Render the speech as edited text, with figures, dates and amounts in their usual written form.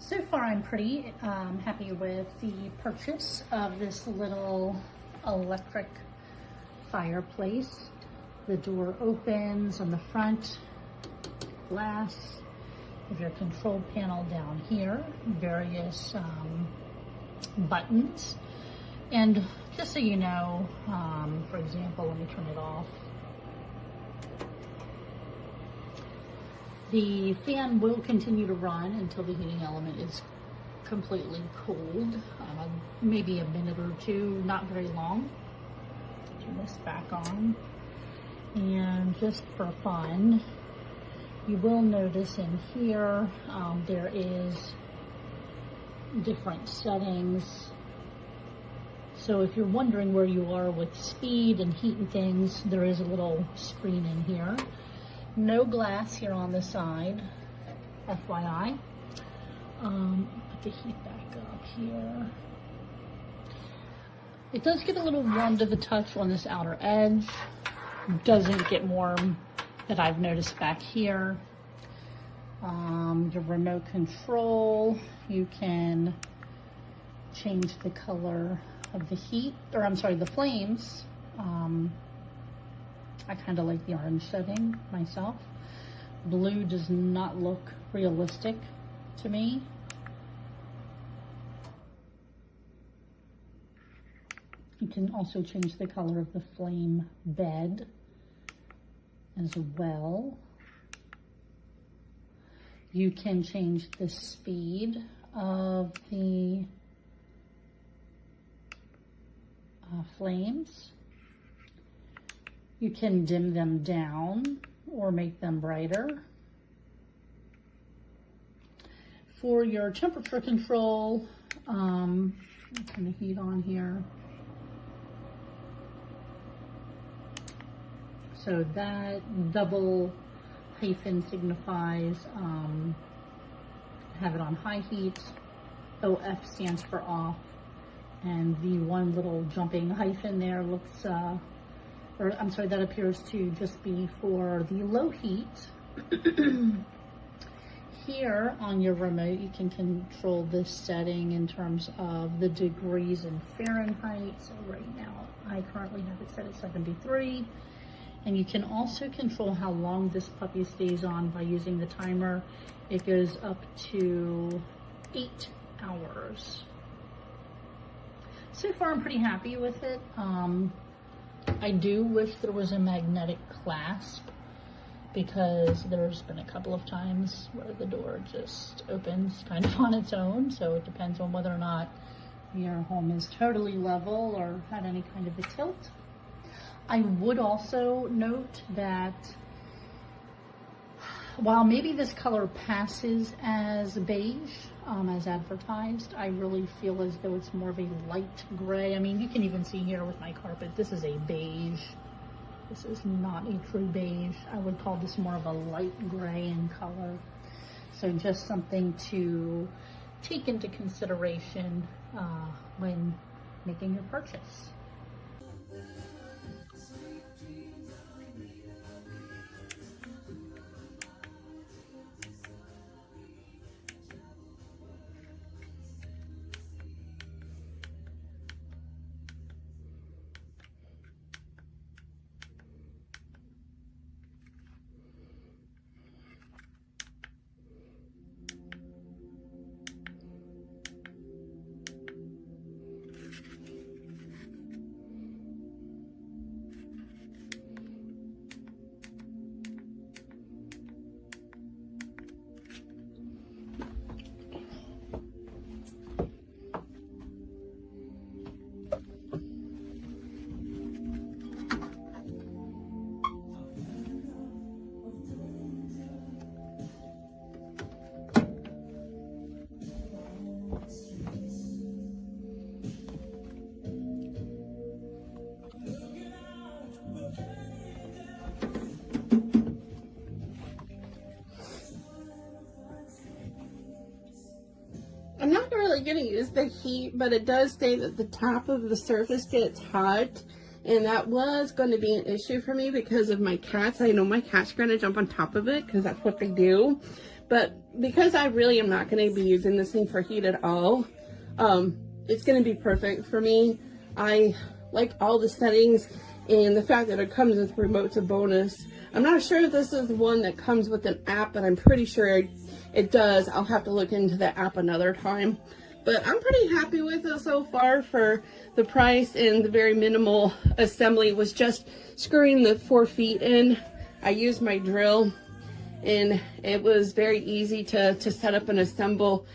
So far I'm pretty happy with the purchase of this little electric fireplace. The door opens on the front, glass. There's your control panel down here, various buttons. And just so you know, for example, let me turn it off. The fan will continue to run until the heating element is completely cooled, maybe a minute or two, not very long. Turn this back on. And just for fun, you will notice in here there is different settings. So if you're wondering where you are with speed and heat and things, there is a little screen in here. No glass here on the side, FYI. Put the heat back up here. It does get a little warm to the touch on this outer edge. Doesn't get warm that I've noticed back here. Your remote control, you can change the color of the heat, or I'm sorry, the flames. I kind of like the orange setting myself. Blue does not look realistic to me. You can also change the color of the flame bed as well. You can change the speed of the flames. You can dim them down or make them brighter. For your temperature control, turn the heat on here. So that double hyphen signifies have it on high heat. OF stands for off. And the one little jumping hyphen there looks, or I'm sorry, that appears to just be for the low heat. Here on your remote, you can control this setting in terms of the degrees in Fahrenheit. So right now, I currently have it set at 73. And you can also control how long this puppy stays on by using the timer. It goes up to 8 hours. So far, I'm pretty happy with it. I do wish there was a magnetic clasp, because there's been a couple of times where the door just opens kind of on its own. So it depends on whether or not your home is totally level or had any kind of a tilt. I would also note that while maybe this color passes as beige, as advertised, I really feel as though it's more of a light gray. I mean, you can even see here with my carpet, this is a beige. This is not a true beige. I would call this more of a light gray in color. So just something to take into consideration when making your purchase. I'm not really going to use the heat, but it does say that the top of the surface gets hot, and that was going to be an issue for me because of my cats. I know my cats are going to jump on top of it because that's what they do, but because I really am not going to be using this thing for heat at all, it's going to be perfect for me. I like all the settings, and the fact that it comes with remote's a bonus. I'm not sure if this is one that comes with an app, but I'm pretty sure it does. I'll have to look into the app another time. But I'm pretty happy with it so far for the price, and the very minimal assembly was just screwing the 4 feet in. I used my drill, and it was very easy to set up and assemble.